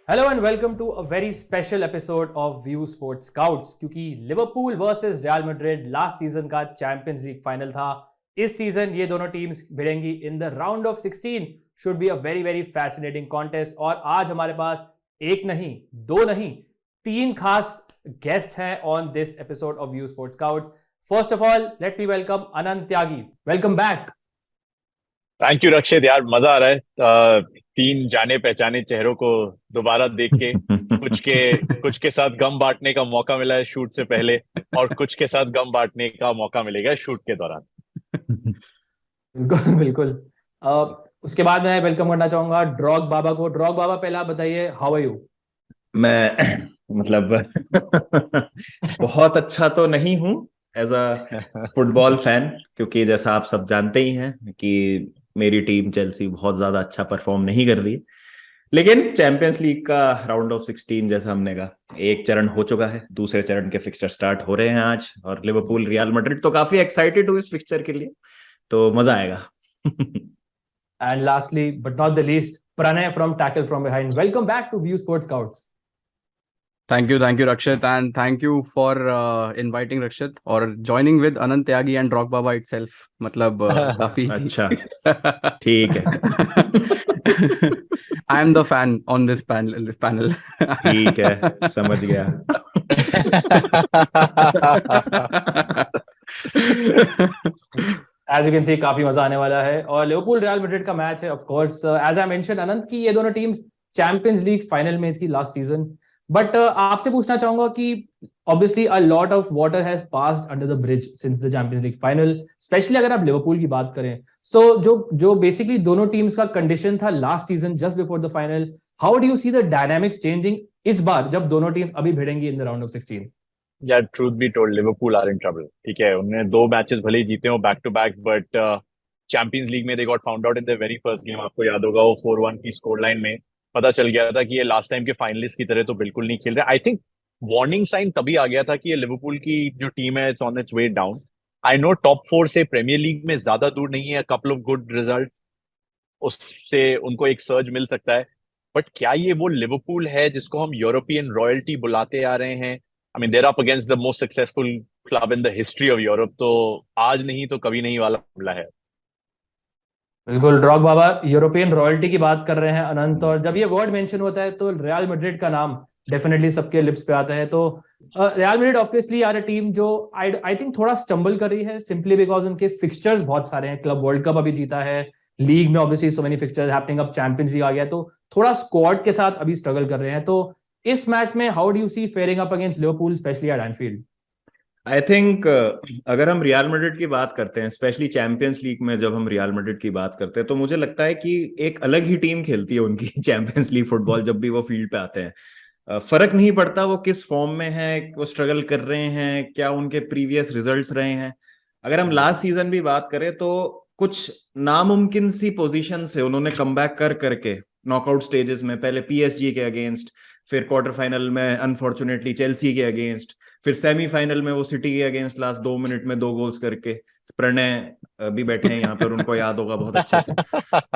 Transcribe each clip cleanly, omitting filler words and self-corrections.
Hello and welcome to a very special episode of view sports scouts. क्योंकि Liverpool versus Real Madrid last season का champions league final था। इस season ये दोनों teams भिड़ेंगी in the round of 16। Should be a very very fascinating contest. और आज हमारे पास एक नहीं, दो नहीं, तीन खास गेस्ट हैं on this episode of view sports scouts. First of all let me welcome Anant Tyagi. Welcome back. Thank you Rakshit, यार मजा आ रहा है। तीन जाने पहचाने चेहरों को दोबारा देख के कुछ के साथ गम बांटने का मौका मिला है शूट से पहले, और कुछ के साथ गम बांटने का मौका मिलेगा शूट के दौरान। बिल्कुल बिल्कुल। उसके बाद मैं वेलकम करना चाहूंगा ड्रॉग बाबा को। ड्रॉग बाबा, पहले आप बताइए, हाउ आर यू? मैं मतलब बहुत अच्छा तो नहीं हूँ एज अ फुटबॉल फैन, क्योंकि जैसा आप सब जानते ही हैं कि मेरी टीम चेल्सी बहुत ज्यादा अच्छा परफॉर्म नहीं कर रही। लेकिन चैंपियंस लीग का राउंड ऑफ 16 जैसा हमने कहा, एक चरण हो चुका है, दूसरे चरण के फिक्सचर स्टार्ट हो रहे हैं आज, और लिवरपूल रियल मैड्रिड, तो काफी एक्साइटेड हूँ इस फिक्सचर के लिए, तो मजा आएगा। And lastly but not the least, Pranay from tackle from behind. Welcome back to view sports scouts. Thank you, Rakshit, and thank you for inviting Rakshit or joining with Anant Tyagi and Rock Baba itself. मतलब काफी अच्छा, ठीक है। I am the fan on this panel. ठीक है, समझ गया। As you can see काफी मजा आने वाला है। और लिवरपूल रियल मैड्रिड का मैच है of course. As I mention Anant की ये दोनों टीम्स चैंपियंस लीग फाइनल में थी लास्ट सीजन। बट आपसे पूछना चाहूंगा कि obviously a lot of water has passed under the bridge since the champions league final, specially अगर आप लिवरपूल की बात करें। सो जो बेसिकली दोनों टीम्स का कंडीशन था last season just before the final, how do you see the dynamics changing इस बार जब दोनों टीम अभी भिड़ेंगी इन द राउंड ऑफ 16? यार truth be told, Liverpool are in trouble. ठीक है, उन्होंने दो मैचेस भले ही जीते हो back to back, but Champions League में they got found out in the very first game. आपको याद होगा, वो 4-1 की स्कोर लाइन में पता चल गया था कि ये लास्ट टाइम के फाइनलिस्ट की तरह तो बिल्कुल नहीं खेल रहे। आई थिंक वार्निंग साइन तभी आ गया था कि ये लिवरपूल की जो टीम है, it's on it's way down. I know top four से प्रीमियर लीग में ज्यादा दूर नहीं है, कपल ऑफ गुड रिजल्ट उससे उनको एक सर्ज मिल सकता है। बट क्या ये वो लिवरपूल है जिसको हम यूरोपियन रॉयल्टी बुलाते आ रहे हैं? I mean, they're up against the most successful club in the history of Europe, तो आज नहीं तो कभी नहीं वाला मामला है। बिल्कुल ड्रॉग बाबा, यूरोपियन रॉयल्टी की बात कर रहे हैं अनंत, और जब ये वर्ड मेंशन होता है तो रियल मैड्रिड का नाम डेफिनेटली सबके लिप्स पे आता है। तो Real Madrid obviously are a team जो आई थिंक थोड़ा स्टम्बल कर रही है, सिंपली बिकॉज उनके फिक्सचर्स बहुत सारे हैं। क्लब वर्ल्ड कप अभी जीता है, लीग में obviously so many fixtures happening, अब चैंपियंस लीग आ गया, तो थोड़ा स्क्वाड के साथ अभी स्ट्रगल कर रहे हैं। तो इस मैच में how do you see faring up against Liverpool, specially at Anfield? I think अगर हम रियल मैड्रिड की बात करते हैं, स्पेशली चैंपियंस लीग में जब हम रियल मैड्रिड की बात करते हैं, तो मुझे लगता है कि एक अलग ही टीम खेलती है उनकी चैंपियंस लीग फुटबॉल जब भी वो फील्ड पे आते हैं। फर्क नहीं पड़ता वो किस फॉर्म में है, वो स्ट्रगल कर रहे हैं, क्या उनके प्रीवियस रिजल्ट्स रहे हैं। अगर हम लास्ट सीजन भी बात करें तो कुछ नामुमकिन सी पोजीशन से उन्होंने कमबैक कर करके नॉकआउट स्टेजेस में, पहले पीएसजी के अगेंस्ट, फिर क्वार्टर फाइनल में अनफॉर्चुनेटली चेल्सी के अगेंस्ट, फिर सेमीफाइनल में वो सिटी के अगेंस्ट लास्ट 2 मिनट में 2 गोल्स करके। प्रणय भी बैठे हैं यहाँ पर, उनको याद होगा बहुत अच्छे से।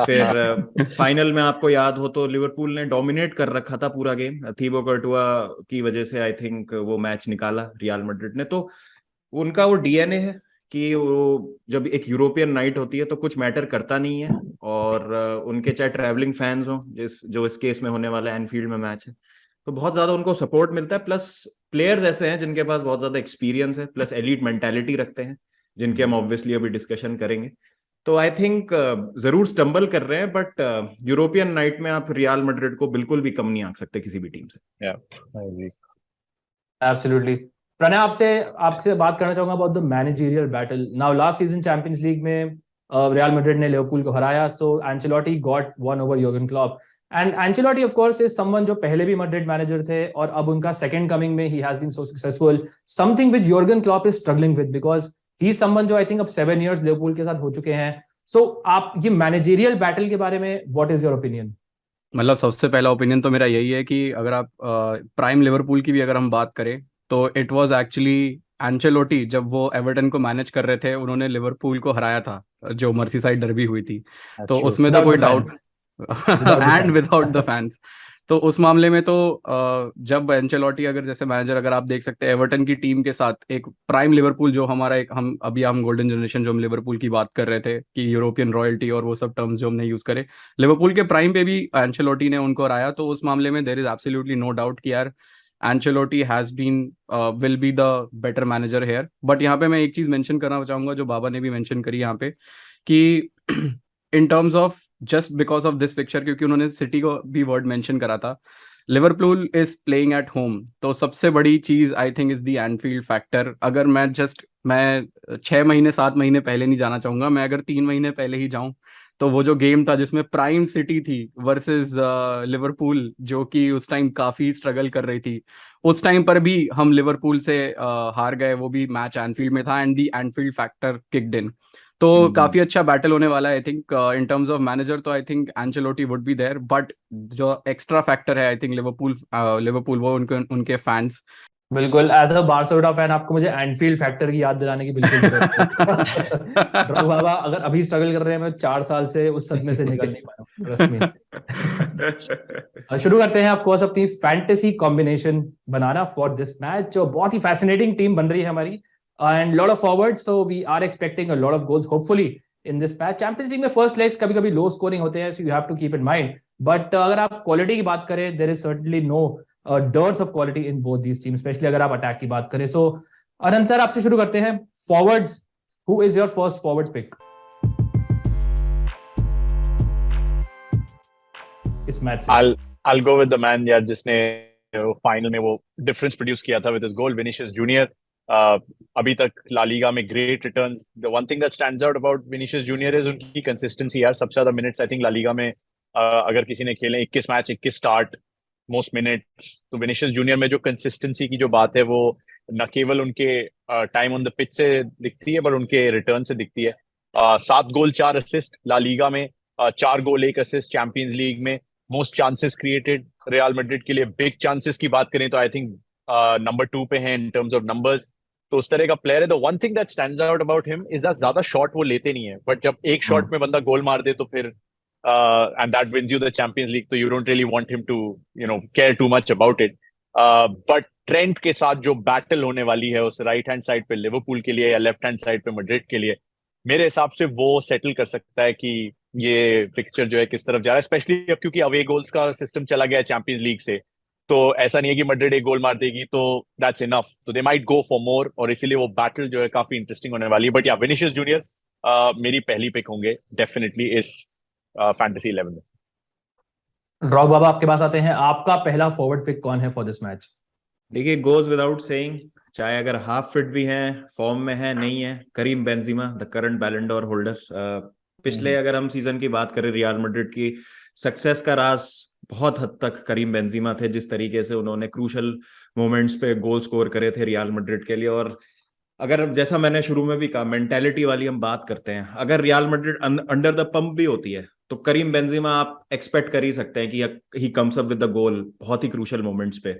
फिर फाइनल में आपको याद हो तो लिवरपूल ने डोमिनेट कर रखा था पूरा गेम, थीबो कर्टुआ की वजह से आई थिंक वो मैच निकाला रियल मैड्रिड ने। तो उनका वो डीएनए है कि वो जब एक यूरोपियन नाइट होती है तो कुछ मैटर करता नहीं है। और उनके चाहे ट्रैवलिंग फैंस हो, जो इस केस में होने वाला एनफील्ड में मैच है, तो बहुत ज्यादा उनको सपोर्ट मिलता है। प्लस प्लेयर्स ऐसे हैं जिनके पास बहुत ज्यादा एक्सपीरियंस है, प्लस एलीट मेंटालिटी रखते हैं, जिनके हम ऑब्वियसली अभी डिस्कशन करेंगे। तो आई थिंक जरूर स्टम्बल कर रहे हैं, बट यूरोपियन नाइट में आप रियल मैड्रिड को बिल्कुल भी कम नहीं आंक सकते किसी भी टीम से। एब्सोल्युटली। प्रणय, आपसे आपसे बात करना चाहूंगा about the managerial battle. Now last season Champions League में रियल मैड्रिड ने लिवरपूल को हराया, so Ancelotti got one over Jurgen Klopp. And Ancelotti of course is someone जो पहले भी मैड्रिड मैनेजर थे, और अब उनका सेकंड कमिंग में ही has been so successful, something which Jurgen Klopp is struggling with, because he is someone जो आई थिंक अब 7 years लिवरपूल के साथ हो चुके हैं। सो आप ये मैनेजरियल बैटल के बारे में व्हाट इज योर ओपिनियन? मतलब सबसे पहला ओपिनियन तो मेरा यही है कि अगर आप प्राइम लिवरपूल की भी अगर हम बात करें तो इट वाज एक्चुअली एंचेलोटी, जब वो एवर्टन को मैनेज कर रहे थे, उन्होंने लिवरपूल को हराया था जो मर्सीसाइड डर्बी हुई थी। तो उसमें तो विदाउट कोई the doubt fans, without the end fans. Without the fans. तो उस मामले में तो जब एंचेलोटी अगर जैसे मैनेजर, अगर आप देख सकते हैं एवर्टन की टीम के साथ एक प्राइम लिवरपूल, जो हमारा एक हम गोल्डन जनरेशन जो हम लिवरपूल की बात कर रहे थे कि यूरोपियन रॉयल्टी और वो सब टर्म्स जो हमने यूज करे, लिवरपूल के प्राइम पे भी एंचेलोटी ने उनको हराया। तो उस मामले में there is absolutely no doubt कि यार Ancelotti has been will be the better manager here. But यहाँ पे मैं एक चीज मेंशन करना चाहूंगा जो बाबा ने भी मेंशन करी यहाँ पे कि इन terms of just because of this picture, क्योंकि उन्होंने सिटी को भी वर्ड मेंशन करा था, Liverpool is playing at home, तो सबसे बड़ी चीज I think is the Enfield factor. अगर मैं 6 महीने 7 महीने पहले नहीं जाना चाहूंगा, मैं अगर 3 महीने पहले ही जाऊं, तो वो जो गेम था जिसमें प्राइम सिटी थी वर्सेस लिवरपूल, जो कि उस टाइम काफी स्ट्रगल कर रही थी, उस टाइम पर भी हम लिवरपूल से हार गए, वो भी मैच एनफील्ड में था and the Anfield factor kicked in. तो काफी अच्छा बैटल होने वाला है I think. In terms of manager तो I think Ancelotti would be there, but जो एक्स्ट्रा फैक्टर है आई थिंक लिवरपूल वो उनके फैंस। बिल्कुल, एज अ बार्सिलोना फैन आपको मुझे एनफील्ड फैक्टर की याद दिलाने की बिल्कुल जरूरत है। ड्रॉग बाबा अगर अभी स्ट्रगल कर रहे हैं, मैं 4 साल से उस सदमे से निकल नहीं पाया, ट्रस्ट मी। शुरू करते हैं ऑफ कोर्स अपनी फैंटेसी कॉम्बिनेशन बनाना फॉर दिस मैच, जो बहुत ही फैसिनेटिंग टीम बन रही है हमारी, and lot of forward, so we are expecting a lot of goals hopefully in this match. Champions League में फर्स्ट लेग्स कभी कभी लो स्कोरिंग होते हैं, so you have to keep in mind, but अगर आप क्वालिटी की बात करें, there is certainly no dearth of quality in both these teams, especially अगर आप अटैक की बात करें। सो अनंत सर, आपसे शुरू करते हैं। Forwards, who is your first forward pick इस मैच से? I'll go with the man यार, जिसने फाइनल में वो डिफरेंस प्रोड्यूस किया था with his goal, Vinicius Junior. अभी तक ला लीगा में great returns. The one thing that stands out about Vinicius Junior is उनकी कंसिस्टेंसी यार। सबसे ज्यादा minutes I think La Liga में अगर किसी ने खेले 21 मैच 21 स्टार्ट मोस्ट मिनट्स, तो विनीशियस जूनियर में जो कंसिस्टेंसी की जो बात है वो न केवल उनके टाइम ऑन द पिच से दिखती है, पर उनके रिटर्न से दिखती है। 7 गोल 4 असिस्ट ला लीगा में, 4 गोल 1 असिस्ट चैंपियंस लीग में। Most chances created real Madrid के लिए, बिग चांसेस की बात करें तो आई थिंक नंबर 2 पे है इन टर्म्स ऑफ नंबर्स। तो उस तरह का प्लेयर है। The one thing that stands out about him is that ज्यादा शॉट वो लेते नहीं है, बट जब एक शॉट में बंदा गोल मार दे तो फिर and that wins you the Champions League, so you don't really want him to care too much about it. But Trent के साथ जो बैटल होने वाली है उस राइट हैंड साइड पे लिवरपूल के लिए या लेफ्ट हैंड साइड पे मैड्रिड के लिए, मेरे हिसाब से वो सेटल कर सकता है कि ये पिक्चर जो है किस तरफ जा रहा है। स्पेशली अब क्योंकि अवे गोल्स का सिस्टम चला गया है चैंपियंस लीग से, तो ऐसा नहीं है कि मैड्रिड एक गोल मार देगी तो दैट्स इनफ, तो दे माइट गो फॉर मोर, और इसीलिए वो बैटल जो है काफी इंटरेस्टिंग होने वाली है। बट या विनीशियस जूनियर मेरी पहली पिक होंगे डेफिनेटली इस फैंटेसी 11 में। ड्रॉग बाबा, आपके पास आते हैं, आपका पहला फॉरवर्ड पिक कौन है फॉर दिस मैच? देखिए, गोज विदाउट सेइंग, चाहे अगर हाफ फिट भी हैं, फॉर्म में है नहीं है, Karim Benzema, the current Ballon d'Or holder. पिछले अगर हम सीजन की बात करें रियल मैड्रिड की सक्सेस का राज बहुत हद तक करीम बेंजिमा थे। जिस तरीके से उन्होंने क्रूशल मोमेंट्स पे गोल स्कोर करे थे रियल मैड्रिड के लिए। और अगर जैसा मैंने शुरू में भी कहा, मेंटालिटी वाली हम बात करते हैं, अगर real Madrid under the pump भी होती है तो करीम बेंजिमा आप एक्सपेक्ट कर ही सकते हैं कि he comes up with the goal बहुत ही क्रूशल मोमेंट्स पे।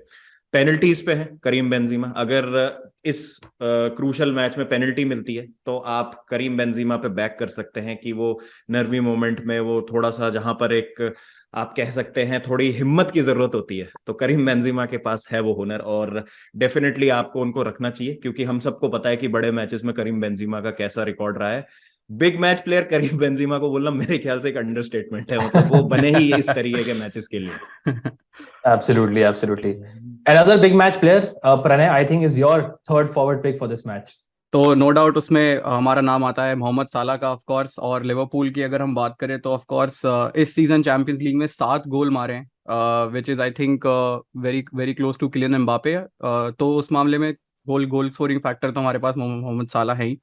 पेनल्टीज पे है करीम बेंजिमा, अगर इस क्रूशल मैच में पेनल्टी मिलती है तो आप करीम बेंजिमा पे बैक कर सकते हैं कि वो नर्वी मोमेंट में वो थोड़ा सा, जहां पर एक आप कह सकते हैं थोड़ी हिम्मत की जरूरत होती है, तो करीम बेंजिमा के पास है वो हुनर, और डेफिनेटली आपको उनको रखना चाहिए, क्योंकि हम सबको पता है कि बड़े मैचेस में करीम बेंजिमा का कैसा रिकॉर्ड रहा है। बिग मैच प्लेयर करीम बेंजिमा को बोलना मेरे ख्याल से एक अंडरस्टेटमेंट है, मतलब वो बने ही इस तरीके के मैचेस के लिए। Absolutely, absolutely. Another big match player, Pranay, I think is your third forward pick for this match. तो नो डाउट उसमें हमारा नाम आता है मोहम्मद साला का ऑफ कोर्स। और लिवरपूल की अगर हम बात करें तो ऑफ कोर्स इस सीजन चैंपियंस लीग में 7 गोल मारे हैं, which is I think very very close to Kylian Mbappe. तो उस मामले में गोल स्कोरिंग फैक्टर तो हमारे पास मोहम्मद साला है ही।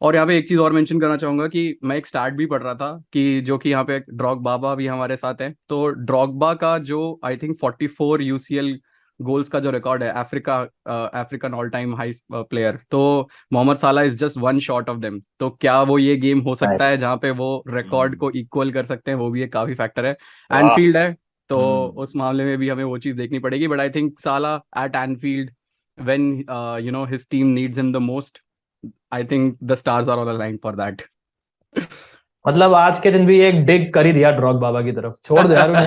और यहाँ पे एक चीज़ और मेंशन करना चाहूंगा कि मैं एक स्टैट भी पढ़ रहा था कि जो कि यहाँ पे ड्रॉगबा भी हमारे साथ है, तो ड्रॉगबा का जो आई थिंक 44 यूसीएल गोल्स का जो रिकॉर्ड है African all time high player, तो मोहम्मद साला is just 1 shot of them. तो क्या वो ये गेम हो सकता है जहाँ पे वो रिकॉर्ड को इक्वल कर सकते हैं, वो भी एक काफी फैक्टर है। एनफील्ड है तो उस मामले में भी हमें वो चीज देखनी पड़ेगी, but I think Salah at Anfield when his team needs him the most, I think the stars are all aligned for that. मतलब आज के दिन भी एक डिग कर ही दिया ड्रॉग बाबा की तरफ, छोड़ दो यार उन्हें।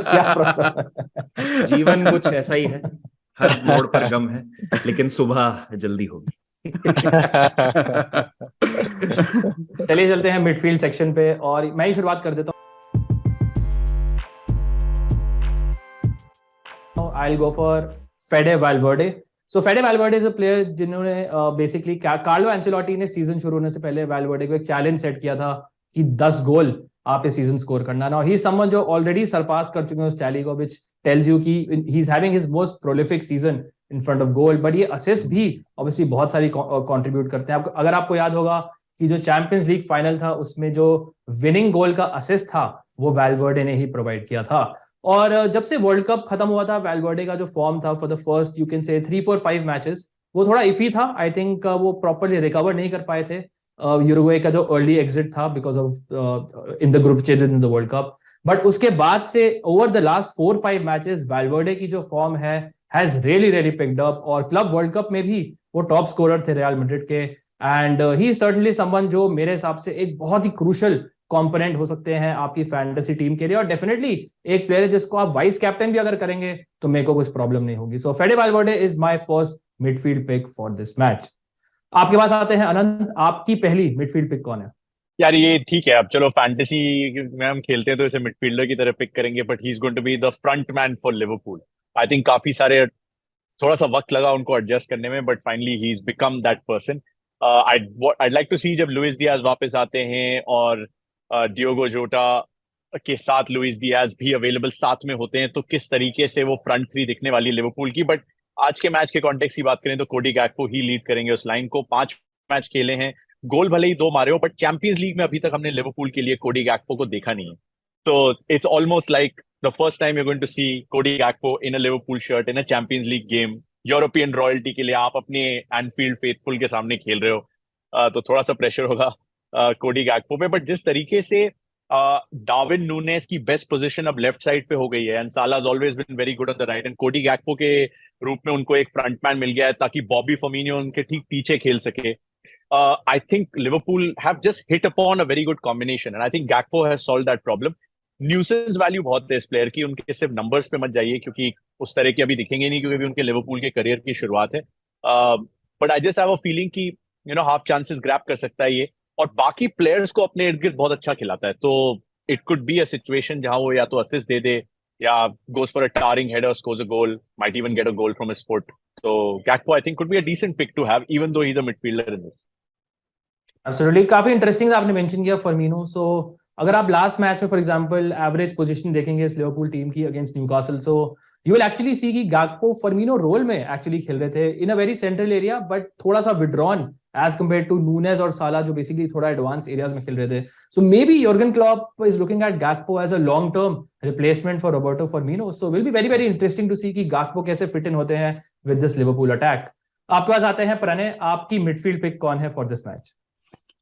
क्या प्रॉब्लम। जीवन कुछ ऐसा ही है, हर मोड़ पर गम है, लेकिन सुबह जल्दी होगी। चलिए चलते हैं मिडफील्ड सेक्शन पे, और मैं ही शुरुआत कर देता हूँ। I will go for Fede Valverde. So Fede Valverde is a player जिन्होंने बेसिकली कार्लो एंचेलोटी ने सीजन शुरू होने से पहले वैल्वर्डे को एक चैलेंज सेट किया था कि 10 गोल आप इस सीजन स्कोर करना। नाउ ही इज समवन जो ऑलरेडी सरपास कर चुके हैं उस टैली को, व्हिच टेल्स यू कि he is having his most prolific season in front of goal. But ये असिस्ट भी ऑब्वियसली बहुत सारी कंट्रीब्यूट करते हैं। अगर आपको याद होगा कि जो चैंपियंस लीग फाइनल था उसमें जो विनिंग गोल का असिस्ट था वो वैल्वर्डे ने ही प्रोवाइड किया था। और जब से वर्ल्ड कप खत्म हुआ था, वैल्वर्डे का जो फॉर्म था for the first you can say 3-4-5 matches वो थोड़ा इफी था। आई थिंक वो प्रॉपरली रिकवर नहीं कर पाए थे यूरुग्वे का जो अर्ली एग्जिट था because of in the group stages in the world cup. But उसके बाद से ओवर द लास्ट 4-5 मैचेस वैल्वर्डे की जो फॉर्म है has really really picked up, और क्लब वर्ल्ड कप में भी वो टॉप स्कोरर थे रियल मैड्रिड के। एंड ही सर्टनली समवन जो मेरे हिसाब से एक बहुत ही क्रूशल कंपोनेंट हो सकते हैं आपकी फैंटेसी टीम के लिए, और डेफिनेटली एक प्लेयर है जिसको आप वाइस कैप्टन भी अगर करेंगे तो मेरे को कुछ प्रॉब्लम नहीं होगी। So Fede Valverde is my first midfield pick for this match. आपके पास आते हैं अनंत, आपकी पहली मिडफील्ड पिक कौन है? यार ये ठीक है, अब चलो फैंटेसी में हम खेलते हैं तो इसे मिडफील्डर की तरह पिक करेंगे, but he is going to be the front man for Liverpool. I think काफी सारे, थोड़ा सा वक्त लगा उनको एडजस्ट करने में, but finally he is become that person. I'd like to see जब लुइस डियाज वापस आते हैं और डियोगो जोटा के साथ लुइस डियाज भी अवेलेबल साथ में होते हैं, तो किस तरीके से वो फ्रंट थ्री दिखने वाली लिवरपूल की। बट आज के मैच के कॉन्टेक्स्ट की बात करें तो कोडी गैक्पो ही लीड करेंगे उस लाइन को। 5 मैच खेले हैं, गोल भले ही 2 मारे हो, बट चैंपियंस लीग में अभी तक हमने लिवरपूल के लिए कोडी गैक्पो को देखा नहीं है। तो it's almost like the first time you going to see Cody Gakpo in a Liverpool shirt in a Champions League game. European royalty के लिए आप अपने एनफील्ड फेथफुल के सामने खेल रहे हो, तो थोड़ा सा प्रेशर होगा कोडी गैक्पो पे। बट जिस तरीके से डार्विन नूनेस की बेस्ट पोजीशन अब लेफ्ट साइड पे हो गई है, and Salah always been very good on the right, and Cody Gakpo के रूप में उनको एक फ्रंटमैन मिल गया है ताकि बॉबी फर्मिनियो उनके ठीक पीछे खेल सके। I think Liverpool have just hit upon a very good combination, and I think Gakpo has solve that problem. Nuisance value बहुत है इस प्लेयर की, उनके सिर्फ नंबर्स पे मत जाइए क्योंकि उस तरह के अभी दिखेंगे नहीं, क्योंकि अभी उनके लिवरपूल के करियर की शुरुआत है। But I just have a feeling कि हाफ चांसेस ग्रैब कर सकता है ये, और बाकी प्लेयर्स को अपने इर्द गिर्द बहुत अच्छा खिलाता है। तो it could be a situation जहां वो या तो असिस्ट दे दे या goes for a towering header, scores a goal, might even get a goal from his foot. So Gakpo I think could be a decent pick to have, even though he's a midfielder in this. Absolutely, काफी interesting आपने mention किया Firmino. So अगर आप last match में for example average position देखेंगे इस Liverpool team की against Newcastle, so you will actually see कि गैक्पो फर्मिनो रोल में एक्चुअली खेल रहे थे in a very central area, but थोड़ा सा withdrawn as compare to Nunez और साला जो बेसिकली थोड़ा एडवांस एरियाज में खेल रहे थे। So maybe Jurgen Klopp is looking at Gakpo as a long term replacement for Roberto Firmino. So will be very very interesting to see कि Gakpo कैसे fit in होते हैं with this Liverpool attack. आपके पास आते हैं प्रणय, आपकी midfield pick कौन है for this match?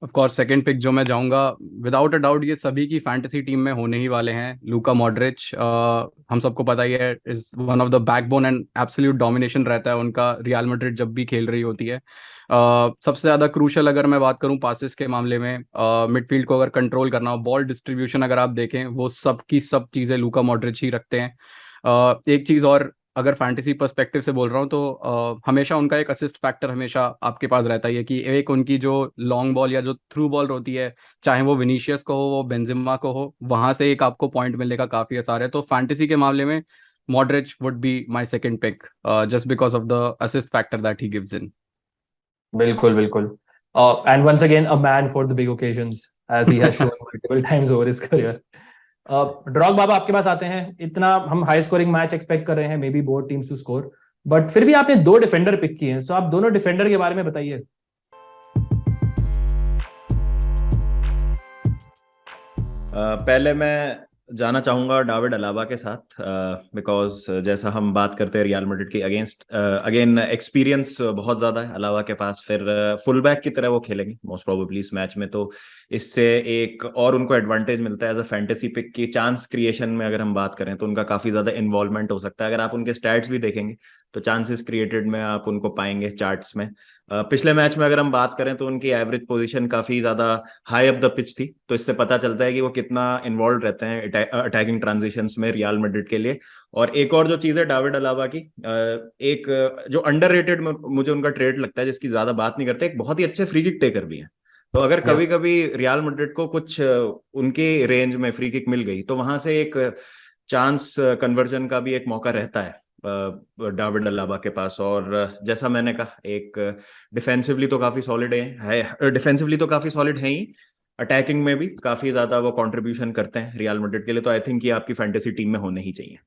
Of course second pick जो मैं जाऊंगा, विदाउट अ डाउट ये सभी की फैंटेसी टीम में होने ही वाले हैं, लूका मॉड्रिच। हम सबको पता ही है, is one of the backbone and absolute domination रहता है उनका रियल मैड्रिड जब भी खेल रही होती है। सबसे ज़्यादा क्रूशल अगर मैं बात करूं पासिस के मामले में, मिडफील्ड को अगर कंट्रोल करना हो, बॉल डिस्ट्रीब्यूशन अगर आप देखें, वो सब की सब चीज़ें लूका मॉड्रिच ही रखते हैं। एक चीज़ और, अगर फैंटेसी पर्सपेक्टिव से बोल रहा हूँ तो हमेशा उनका एक असिस्ट फैक्टर हमेशा आपके पास रहता है कि एक उनकी जो लॉन्ग बॉल या जो थ्रू बॉल होती है, चाहे वो विनीशियस को हो, वो बेंजिमा को हो, वहां से एक आपको पॉइंट मिलने का काफी आसार है। तो फैंटेसी के मामले में Modric would be my second pick, just because of the assist factor that he gives in. बिल्कुल बिल्कुल, and once again a man for the big occasions as he has shown multiple times over his career. ड्रॉग बाबा, आपके पास आते हैं। इतना हम हाई स्कोरिंग मैच एक्सपेक्ट कर रहे हैं, maybe both teams to score, but फिर भी आपने 2 डिफेंडर पिक किए हैं, सो आप दोनों डिफेंडर के बारे में बताइए। पहले मैं जाना चाहूंगा डाविड अलाबा के साथ, बिकॉज जैसा हम बात करते हैं रियल मैड्रिड के अगेंस्ट, अगेन एक्सपीरियंस बहुत ज़्यादा है अलाबा के पास, फिर फुल बैक की तरह वो खेलेंगे मोस्ट प्रोबेबली इस मैच में, तो इससे एक और उनको एडवांटेज मिलता है एज अ फैंटेसी पिक की। चांस क्रिएशन में अगर हम बात करें तो उनका काफ़ी ज़्यादा इन्वॉल्वमेंट हो सकता है, अगर आप उनके स्टैट्स भी देखेंगे तो चांसेस क्रिएटेड में आप उनको पाएंगे चार्ट्स में। पिछले मैच में अगर हम बात करें तो उनकी एवरेज पोजीशन काफी ज्यादा हाई अप द पिच थी, तो इससे पता चलता है कि वो कितना इन्वॉल्व रहते हैं अटैकिंग ट्रांजिशंस में रियल मैड्रिड के लिए। और एक और जो चीज है डेविड अलाबा की, एक जो अंडररेटेड मुझे उनका ट्रेड लगता है जिसकी ज्यादा बात नहीं करते, एक बहुत ही अच्छे फ्री किक टेकर भी है। तो अगर कभी कभी रियल मैड्रिड को कुछ उनके रेंज में फ्री किक मिल गई तो वहां से एक चांस कन्वर्जन का भी एक मौका रहता है डेविड अलाबा के पास। और जैसा मैंने कहा, एक डिफेंसिवली तो काफी सॉलिड है डिफेंसिवली तो काफी सॉलिड है ही, अटैकिंग में भी काफी ज्यादा वो कंट्रीब्यूशन करते हैं रियल मैड्रिड के लिए। तो आई थिंक ये आपकी फैंटेसी टीम में होने ही चाहिए।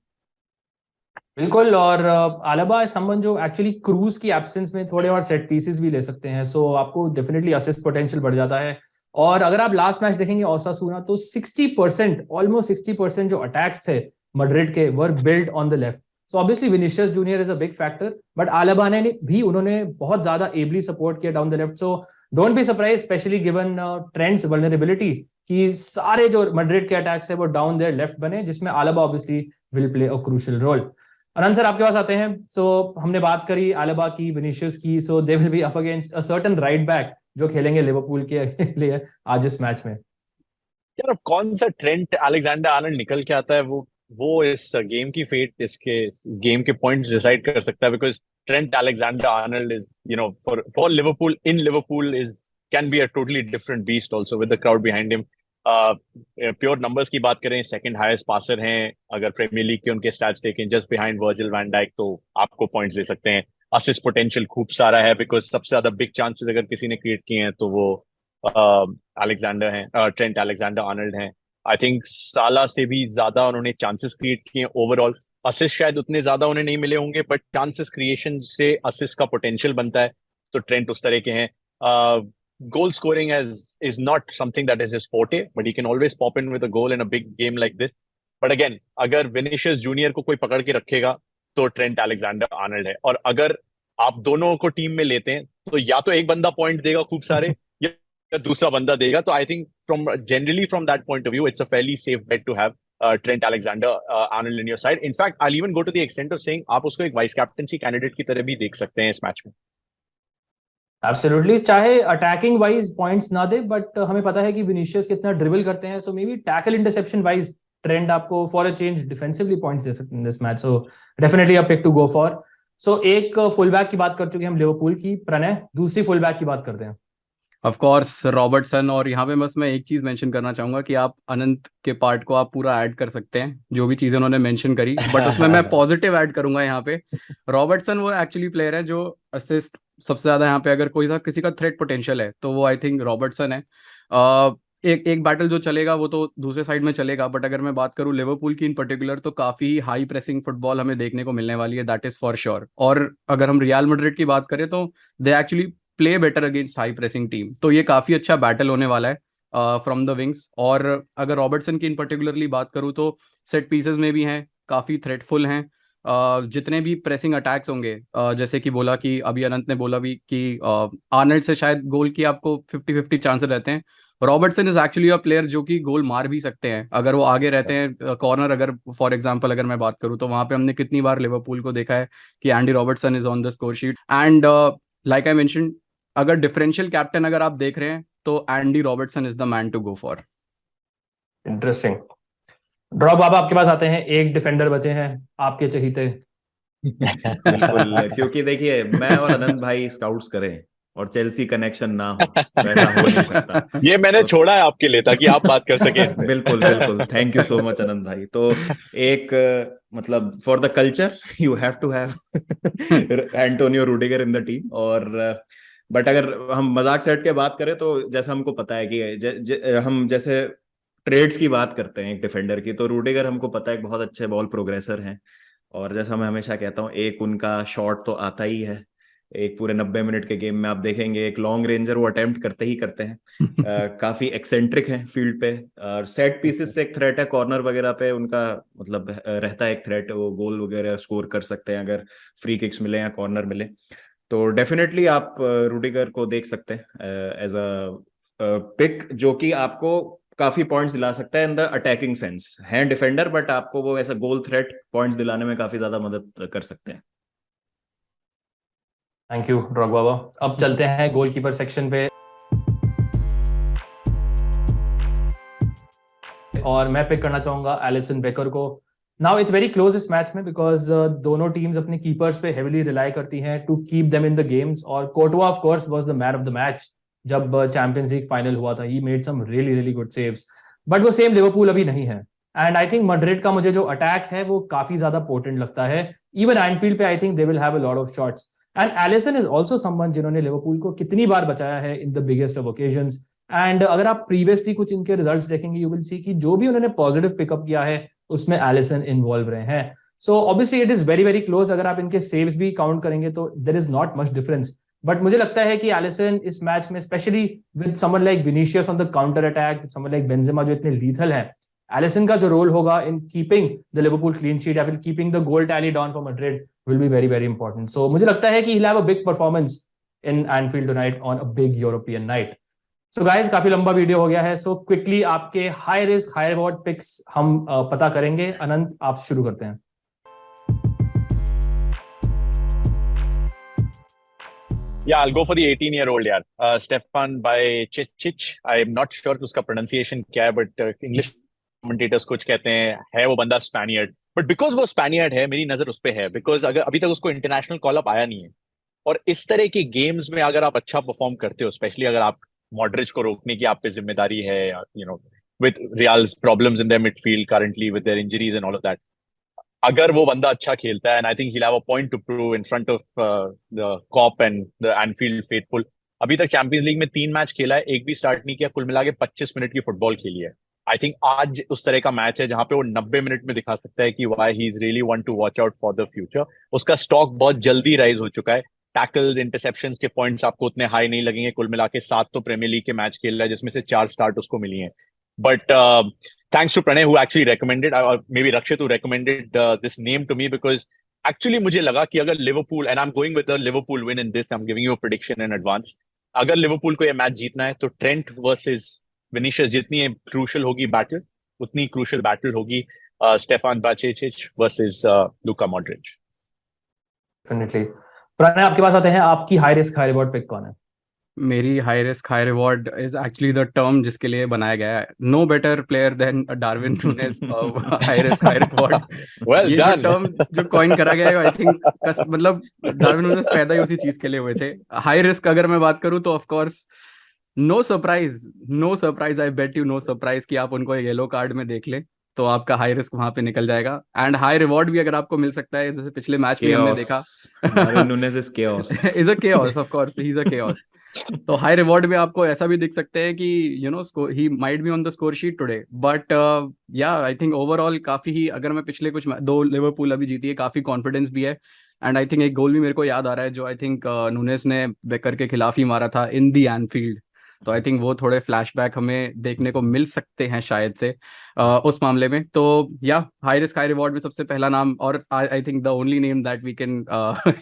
बिल्कुल। और आलाबा समवन जो एक्चुअली क्रूज की एब्सेंस में थोड़े और सेट पीसेस भी ले सकते हैं, सो आपको डेफिनेटली असिस्ट पोटेंशियल बढ़ जाता है। और अगर आप लास्ट मैच देखेंगे ओसासुना, तो 60%, ऑलमोस्ट 60% जो अटैक्स थे मैड्रिड के वर build on the left. So obviously Vinicius junior is a big factor, but आलाबा ने भी उन्होंने बहुत ज्यादा एबली सपोर्ट किया down the left. So don't be surprise, specially given trends vulnerability, कि सारे जो मैड्रिड के अटैक्स है वो डाउन देयर लेफ्ट बने, जिसमें Alaba obviously will play a crucial role. Anant sir, आपके पास आते हैं। सो हमने बात करी आलाबा की, विनिशियस की, so they will be up against a certain right back जो खेलेंगे लिवरपूल के लिए आज इस मैच में। यार अब कौन सा ट्रेंट अलेक्जेंडर आर्नल्ड निकल के आता है, वो इस गेम की फेट, इसके गेम के पॉइंट्स डिसाइड कर सकता है। Because Trent Alexander Arnold is, for Liverpool, in Liverpool is can be a totally different beast also with the crowd behind him. Pure numbers की बात करें, सेकंड हाईएस्ट पासर हैं अगर प्रीमियर लीग के उनके स्टैट्स देखें, just behind Virgil van Dijk, तो आपको पॉइंट्स दे सकते हैं। असिस्ट पोटेंशियल खूब सारा है, बिकॉज सबसे ज्यादा बिग चांसेस अगर किसी ने क्रिएट किए हैं तो वो अलेक्जेंडर हैं, ट्रेंट अलेक्जेंडर आर्नल्ड हैं। आई थिंक साला से भी ज्यादा उन्होंने चांसेस क्रिएट किए ओवरऑल। असिस्ट शायद उतने ज्यादा उन्हें नहीं मिले होंगे, बट चांसेस क्रिएशन से असिस्ट का पोटेंशियल बनता है, तो ट्रेंट उस तरह के हैं। Goal scoring is not something that is his forte, but he can always pop in with a goal in a big game like this. But again, अगर विनिशियस जूनियर को कोई पकड़ के रखेगा तो ट्रेंट अलेक्जेंडर आर्नल्ड है। और अगर आप दोनों को टीम में लेते हैं तो या तो एक बंदा पॉइंट देगा खूब सारे, या दूसरा बंदा देगा। तो I think from that point of view it's a fairly safe bet to have Trent Alexander Arnold in your side. In fact I even go to the extent of saying आप उसको एक वाइस कैप्टनसी कैंडिडेट की तरह भी देख सकते हैं इस मैच में। एब्सोल्युटली, चाहे अटैकिंग वाइज पॉइंट्स ना दे, बट हमें पता है कि विनिशियस कितना ड्रिबल करते हैं। So maybe tackle interception wise trend आपको for a change defensively points दे सकते हैं this match. So definitely a pick to go for. So एक फुल बैक की बात कर चुके हैं हम लिवरपूल की, प्रणय दूसरी फुल बैक की बात करते हैं। Of course Robertson. और यहाँ पे बस मैं एक चीज मेंशन करना चाहूंगा कि आप अनंत के पार्ट को आप पूरा ऐड कर सकते हैं, जो भी चीजें उन्होंने मेंशन करी, बट उसमें मैं पॉजिटिव ऐड करूंगा यहाँ पे। रॉबर्टसन वो एक्चुअली प्लेयर है जो असिस्ट सबसे ज्यादा यहाँ पे अगर कोई था किसी का थ्रेट पोटेंशियल है तो वो आई थिंक रॉबर्टसन है। एक एक बैटल जो चलेगा वो तो दूसरे साइड में चलेगा, बट अगर मैं बात करूँ लिवरपूल की इन पर्टिकुलर, तो काफी हाई प्रेसिंग फुटबॉल हमें देखने को मिलने वाली है, दैट इज फॉर श्योर। और अगर हम रियल मैड्रिड की बात करें तो they actually play better against high pressing team, तो ये काफी अच्छा बैटल होने वाला है फ्रॉम द विंग्स। और अगर रॉबर्टसन की इन पर्टिकुलरली बात करूँ तो सेट पीसेस में भी हैं, काफी थ्रेटफुल हैं। जितने भी प्रेसिंग अटैक्स होंगे, जैसे कि बोला कि अभी अनंत ने बोला भी कि आर्नल्ड से शायद गोल की आपको 50-50 चांसेस रहते हैं। Robertson is actually a player जो कि गोल मार भी सकते हैं अगर वो आगे रहते हैं। कॉर्नर अगर फॉर एग्जांपल अगर मैं बात करूं तो वहां पे हमने कितनी बार लिवरपूल को देखा है कि Andy Robertson is on the score sheet. And like I mention, अगर डिफरेंशियल कैप्टन अगर आप देख रहे हैं तो Andy Robertson is the man to go for. Interesting. ड्रॉप बाबा, आपके पास आते हैं। एक डिफेंडर बचे हैं आपके चहीते। बिल्कुल, क्योंकि देखिए मैं और अनंत भाई स्काउट्स करें और चेल्सी कनेक्शन ना हो तो ऐसा हो नहीं सकता। ये मैंने तो छोड़ा है आपके लिए ताकि आप बात कर सकें इन पे। बिल्कुल बिल्कुल, thank you so much Anant भाई। तो एक मतलब for the culture you have to have Antonio Rudiger in the team. और बट अगर हम मजाक सेट के बात करें तो जैसा हमको पता है कि हम जैसे ट्रेड्स की बात करते हैं एक डिफेंडर की, तो रूडिगर हमको पता है एक बहुत अच्छे बॉल प्रोग्रेसर हैं। और जैसा मैं हमेशा कहता हूँ, एक उनका शॉट तो आता ही है। एक पूरे 90 मिनट के गेम में आप देखेंगे एक लॉन्ग रेंजर वो अटेम्प्ट करते ही करते हैं। काफी एक्सेंट्रिक हैं फील्ड पे, और सेट पीसेस से एक थ्रेट है, कॉर्नर वगैरह पे उनका मतलब रहता है एक थ्रेट, वो गोल वगैरह स्कोर कर सकते हैं अगर फ्री किक्स मिले या कॉर्नर मिले। तो डेफिनेटली आप रूडिगर को देख सकते हैं एज अ पिक, जो कि आपको काफी पॉइंट्स दिला सकता है इन द अटैकिंग सेंस। है डिफेंडर, बट आपको वो ऐसा गोल थ्रेट पॉइंट्स दिलाने में काफी ज्यादा मदद कर सकते हैं। थैंक यू ड्रॉग बाबा। अब चलते हैं गोलकीपर सेक्शन पे, और मैं पिक करना चाहूंगा एलिसन बेकर को। नाउ इट्स वेरी क्लोज इस मैच में बिकॉज दोनों टीम्स अपने कीपर्स पे हेविली रिलाई करती हैं to keep them in the games, और Courtois of course was the man of the match जब चैंपियंस लीग फाइनल हुआ था। He made some really really good saves, but वो सेम लिवरपूल अभी नहीं है। एंड आई थिंक मैड्रिड का मुझे जो अटैक है वो काफी ज्यादा पोटेंट लगता है। इवन एनफील्ड पे I think they will have a lot of shots, and Alisson is also someone जिन्होंने लिवरपूल को कितनी बार बचाया है in the biggest of occasions. And अगर आप प्रीवियसली कुछ इनके रिजल्ट्स देखेंगे, यू विल सी कि जो भी उन्होंने पॉजिटिव पिकअप किया है उसमें एलिसन इन्वॉल्व रहे हैं। So obviously it is very very close. अगर आप इनके सेव्स भी काउंट करेंगे तो there is not much difference, but मुझे लगता है कि एलिसन इस मैच में specially with someone like Vinicius on the counter attack, someone like Benzema जो इतने लीथल है, एलिसन का जो रोल होगा in keeping the Liverpool clean sheet या फिर keeping the goal tally down for Madrid will be very very important. So मुझे लगता है कि he'll have a big performance in Anfield tonight on a big European night. So guys, काफी लंबा video हो गया है, सो क्विकली आपके high risk high reward picks हम पता करेंगे। अनंत, आप शुरू करते हैं। Yeah, I'll go for the 18-year-old यार, Stefan Bajcetic. I'm not sure कि उसका pronunciation क्या है, but English commentators कुछ कहते हैं है वो बंदा स्पेनियर्ड, बट बिकॉज वो स्पेनियर्ड है मेरी नजर उस पे है, बिकॉज अगर अभी तक उसको इंटरनेशनल कॉल अप आया नहीं है, और इस तरह के गेम्स में अगर आप अच्छा परफॉर्म करते हो, स्पेशली अगर आप मॉडरिच को रोकने की आप पे जिम्मेदारी है, you know with Real's problems in their midfield currently with their injuries and all of that, अगर वो बंदा अच्छा खेलता है, and I think he'll have a point to prove in front of the Kop and the Anfield faithful. अभी तक champions League में 3 match खेला है, एक भी स्टार्ट नहीं किया, कुल मिला के 25 मिनट की फुटबॉल खेली है। आई थिंक आज उस तरह का मैच है जहां पे वो 90 मिनट में दिखा सकता है कि why he is really one two watch out for the future. उसका स्टॉक बहुत जल्दी राइज हो चुका है, टैकल्स इंटरसेप्शंस के पॉइंट्स आपको उतने हाई नहीं लगेंगे। कुल मिला के 7 तो प्रीमियर लीग के मैच खेल रहा है जिसमें से 4 स्टार्ट उसको मिली है। But thanks to Pranay who actually recommended, or maybe Rakshit who recommended this name to me, because actually मुझे लगा कि अगर Liverpool, and I'm going with the Liverpool win in this, I'm giving you a prediction in advance, अगर Liverpool को ये match जीतना है तो ट्रेंट वर्सेस विनीशियस जितनी क्रूशल होगी बैटल, उतनी क्रूशल बैटल होगी Stefan Bajcetic versus Luka Modric. Definitely. Pranay, आपके पास आते हैं, आपकी high risk high reward pick कौन है? मेरी high risk high reward is actually the term जिसके लिए बनाया गया है। No better player than Darwin Nunez. High risk high reward, well ये डन। जो टर्म जो कॉइन करा गया है, आई थिंक मतलब डार्विन नूनेज पैदा ही उसी चीज के लिए हुए थे। हाई रिस्क अगर मैं बात करूं तो of course no surprise I bet you no surprise कि आप उनको येलो कार्ड में देख ले तो आपका हाई रिस्क वहां पे निकल जाएगा, एंड हाई रिवॉर्ड भी अगर आपको मिल सकता है, जैसे पिछले मैच में हमने देखा Darwin Núñez is chaos. Is a chaos, of course he is a chaos. तो हाई रिवॉर्ड में आपको ऐसा भी दिख सकते हैं कि you know he might be on the score sheet today, but या आई थिंक ओवरऑल काफी ही, अगर मैं पिछले कुछ 2 लिवरपूल अभी जीती है, काफी कॉन्फिडेंस भी है, एंड आई थिंक एक गोल भी मेरे को याद आ रहा है जो आई थिंक नूनेस ने बेकर के खिलाफ ही मारा था इन दी एनफील्ड। तो आई थिंक वो थोड़े फ्लैशबैक हमें देखने को मिल सकते हैं शायद से उस मामले में। तो या हाई रिस्क हाई रिवॉर्ड में सबसे पहला नाम, और I think the only name that we can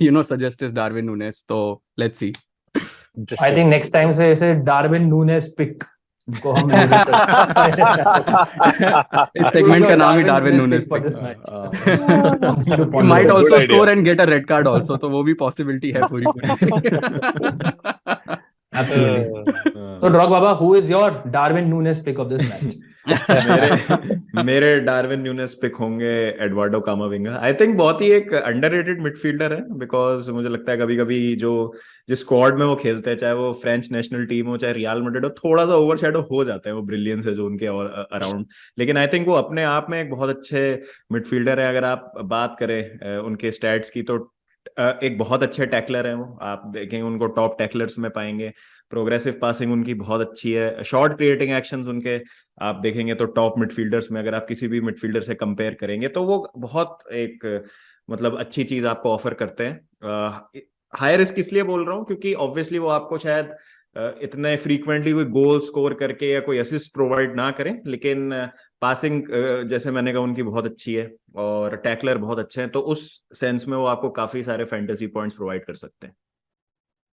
you know suggest is Darwin Nunez. तो let's see. I think next time से इसे डार्विन नूनेस पिक को हम इस सेगमेंट का नाम ही Darwin Nunez for this match. He might also score and get a red card also, तो वो भी पॉसिबिलिटी है पूरी। Absolutely. So Drog Baba, who is your Darwin Núñez pick of this match? मेरे डार्विन न्यूनेस पिक होंगे Eduardo कामाविंगा। I think बहुत ही एक underrated midfielder है, बिकॉज मुझे लगता है कभी कभी जो जिस स्क्वाड में वो खेलते हैं, चाहे वो फ्रेंच नेशनल टीम हो चाहे रियल मैड्रिड हो, थोड़ा सा ओवरशैडो हो जाता है वो ब्रिलियंस है जो उनके अराउंड, लेकिन आई थिंक वो अपने आप में एक बहुत अच्छे मिडफील्डर है। अगर आप बात करें उनके स्टैट्स की तो एक बहुत अच्छे टैकलर है वो, आप देखेंगे उनको टॉप टैकलर्स में पाएंगे। प्रोग्रेसिव पासिंग उनकी बहुत अच्छी है, शॉर्ट क्रिएटिंग एक्शंस उनके आप देखेंगे तो टॉप मिडफील्डर्स में अगर आप किसी भी मिडफील्डर से कंपेयर करेंगे तो वो बहुत एक मतलब अच्छी चीज आपको ऑफर करते हैं। हाई रिस्क इसलिए बोल रहा हूँ क्योंकि ऑब्वियसली वो आपको शायद इतने फ्रीक्वेंटली कोई गोल स्कोर करके या कोई असिस्ट प्रोवाइड ना करें, लेकिन पासिंग जैसे मैंने कहा उनकी बहुत अच्छी है और टैकलर बहुत अच्छे हैं, तो उस सेंस में वो आपको काफी सारे फैंटेसी पॉइंट्स प्रोवाइड कर सकते हैं।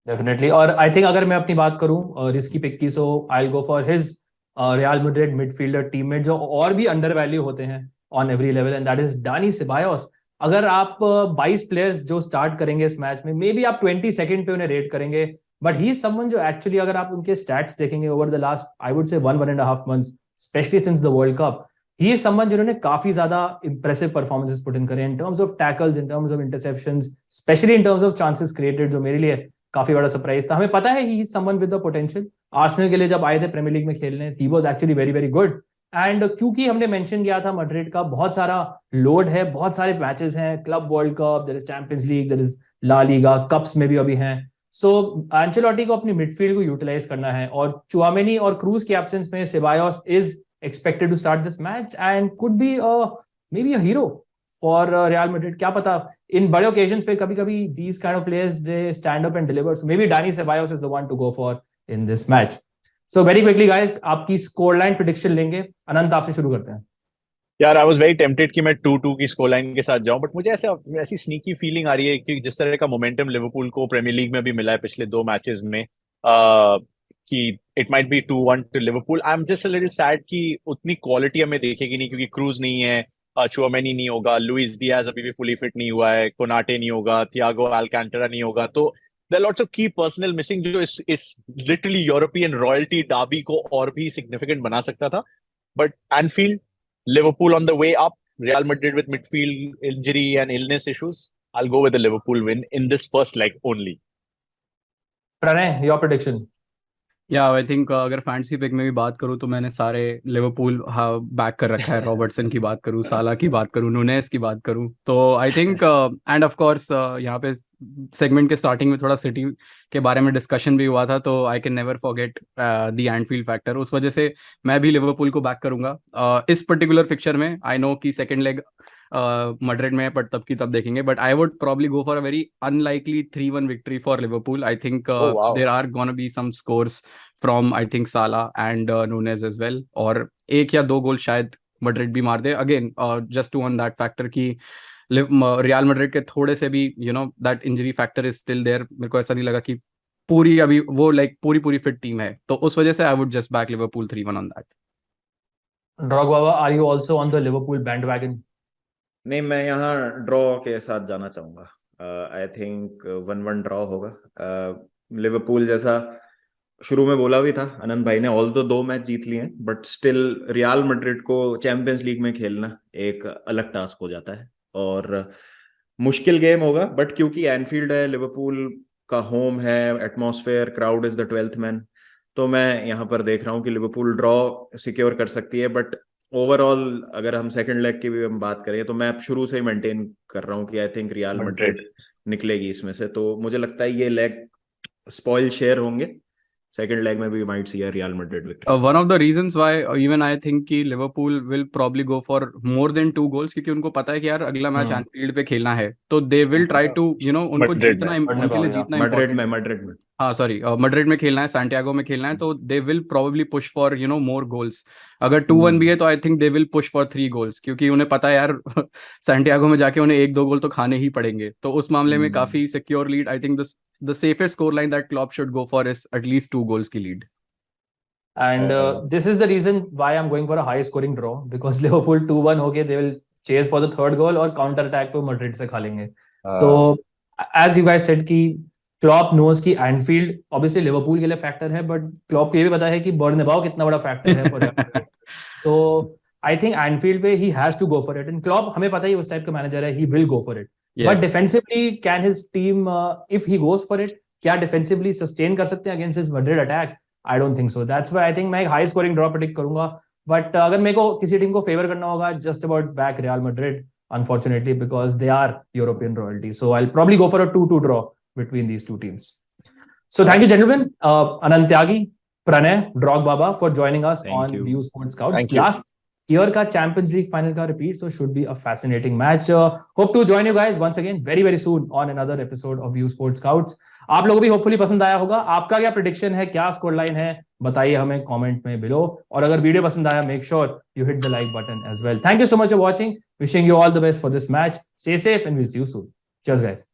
डेफिनेटली। और आई थिंक अगर मैं अपनी बात करूं रिस्की पिक की, so I will go for his Real Madrid midfielder teammate जो और भी अंडर वैल्यू होते हैं on every level, and that is Dani Ceballos. अगर आप 22 प्लेयर्स जो स्टार्ट करेंगे इस मैच में, मे बी आप 22nd पे उन्हें रेट करेंगे, बट ही इज समवन जो एक्चुअली अगर आप उनके स्टैट्स देखेंगे over the last I would say 1.5 months, specially since the world cup, he is someone जिन्होंने काफी ज्यादा इंप्रेसिव परफॉर्मेंसेस पुट इन करे इन terms of tackles, in terms of interceptions, specially in terms of chances created, जो मेरे लिए काफी बड़ा surprise था। हमें पता है ही is someone with the potential. Arsenal के लिए जब आए थे प्रीमियर लीग में खेलने, he was actually very very good. And क्योंकि हमने मेंशन किया था मैड्रिड का बहुत सारा लोड है, बहुत सारे मैचेस हैं, club World Cup, there is Champions League, there is La Liga, cups में भी अभी हैं। सो एंचेलोटी को अपनी मिडफील्ड को यूटिलाइज करना है, और चुआमेनी और क्रूज के एब्सेंस में Ceballos is expected to start this match and could be maybe a hero for Real Madrid. क्या पता, इन बड़े occasions पे कभी कभी these kind of players they stand up and deliver. So maybe Dani Ceballos is the one to go for in this match. So very quickly guys, आपकी scoreline prediction लेंगे। अनंत आपसे शुरू करते हैं। यार आई वाज वेरी टेम्पटेड कि मैं 2-2 की स्कोर लाइन के साथ जाऊं, बट मुझे ऐसी स्नीकी फीलिंग आ रही है कि जिस तरह का मोमेंटम लिवरपूल को प्रीमियर लीग में भी मिला है पिछले 2 मैचेस में, कि it might be 2-1 to Liverpool. I am just a little sad कि उतनी क्वालिटी हमें देखेगी नहीं, क्योंकि क्रूज नहीं है, चुआमेनी नहीं होगा, लुइस डियाज अभी भी फुली फिट नहीं हुआ है, कोनाटे नहीं होगा, थियागो अल्कांटारा नहीं होगा, तो देयर लॉट्स ऑफ की पर्सनल मिसिंग, जो इस लिटरली यूरोपियन रॉयल्टी डार्बी को और भी सिग्निफिकेंट बना सकता था। But Enfield, Liverpool on the way up, Real Madrid with midfield injury and illness issues. I'll go with the Liverpool win in this first leg only. Pranay, your prediction? या आई think अगर fantasy pick में भी बात करूँ तो मैंने सारे Liverpool back कर रखा है। रॉबर्टसन की बात करूँ, साला की बात करूँ, नूनेस की बात करूँ, तो I think end of course यहाँ पे सेगमेंट के स्टार्टिंग में थोड़ा सिटी के बारे में डिस्कशन भी हुआ था, तो I can never forget the Anfield factor. उस वजह से मैं भी लिवरपूल को बैक करूंगा इस पर्टिकुलर फिक्चर में। आई नो कि सेकेंड लेग मैड्रिड में, बट तब की तब देखेंगे, but I would probably go for a very unlikely 3-1 victory for Liverpool. I think there are gonna be some scores from I think Salah and Nunez as well, और 1 या 2 goal शायद Madrid भी मार दे। Again just to on that factor कि Real Madrid के थोड़े से भी that injury factor is still there. मेरे को ऐसा नहीं लगा कि पूरी अभी वो पूरी फिट टीम है, तो उस वजह से I would just back Liverpool 3-1 on that. ड्रॉग बाबा, are you also on the Liverpool bandwagon? नहीं, मैं यहाँ ड्रॉ के साथ जाना चाहूंगा। आई थिंक 1-1 ड्रॉ होगा। लिवरपूल जैसा शुरू में बोला भी था आनंद भाई ने, ऑल तो 2 मैच जीत लिए हैं, बट स्टिल रियल मैड्रिड को चैंपियंस लीग में खेलना एक अलग टास्क हो जाता है और मुश्किल गेम होगा। बट क्योंकि एनफील्ड है, लिवरपूल का होम है, atmosphere, crowd is the 12th man, तो मैं यहाँ पर देख रहा हूँ कि लिवरपूल ड्रॉ सिक्योर कर सकती है। बट ओवरऑल अगर हम सेकंड लेग की भी हम बात करें तो मैं शुरू से ही मेंटेन कर रहा हूँ कि आई थिंक रियल मैड्रिड निकलेगी इसमें से। तो मुझे लगता है ये लेग स्पॉइल शेयर होंगे, सेकंड लेग में भी might see Real Madrid victory. One of the reasons why even I think कि Liverpool will probably go for more than 2 goals, क्योंकि उनको पता है कि यार अगला मैच एनफील्ड पे खेलना है, तो दे विल ट्राई टू उनको जीतना, उनके लिए जीतना मैड्रिड में हाँ सॉरी मैड्रिड में खेलना है, सैंटियागो में खेलना है, तो they will probably push for more goals. अगर 2-1 भी है तो I think they will push for 3 goals, क्योंकि उन्हें पता है यार सैंटियागो में जाके उन्हें 1-2 गोल तो खाने ही पड़ेंगे। तो उस मामले में काफी secure lead, I think the safest score line that club should go for is at least 2 goals की lead. And this is the reason why I'm going for a high scoring draw, because Liverpool 2-1 होके they will chase for the 3rd goal और counter attack पे Madrid से खा लेंगे। तो as you guys said कि Klopp knows कि Enfield obviously Liverpool के लिए फैक्टर है, बट क्लॉप को ये भी पता है कि बर्नबाओ कितना बड़ा फैक्टर है for so I think Enfield पे he has to go for it, and Klopp हमें पता है उस टाइप का मैनेजर है, he will go for it. But defensively can his team if he goes for it, क्या defensively sustain कर सकते हैं against his Madrid attack? I don't think so. That's why I think मैं एक high scoring draw predict करूंगा। But अगर मेरे को किसी टीम को फेवर करना होगा, just about back real Madrid unfortunately, because they are European royalty. So I'll probably go for a 2-2 draw between these two teams. So thank you gentlemen, Anant Tyagi, Pranay, Drog Baba for joining us on View Sports Scouts. Last year का Champions League final का repeat, so should be a fascinating match. Hope to join you guys once again very very soon on another episode of View Sports Scouts. आप लोगों को भी hopefully पसंद आया होगा। आपका क्या प्रेडिक्शन है, क्या स्कोर लाइन है, बताइए हमें कमेंट में बिलो। और अगर वीडियो पसंद आया, make sure you hit the like button as well. Thank you so much for watching, wishing you all the best for this match, stay safe and will see you soon. Cheers guys.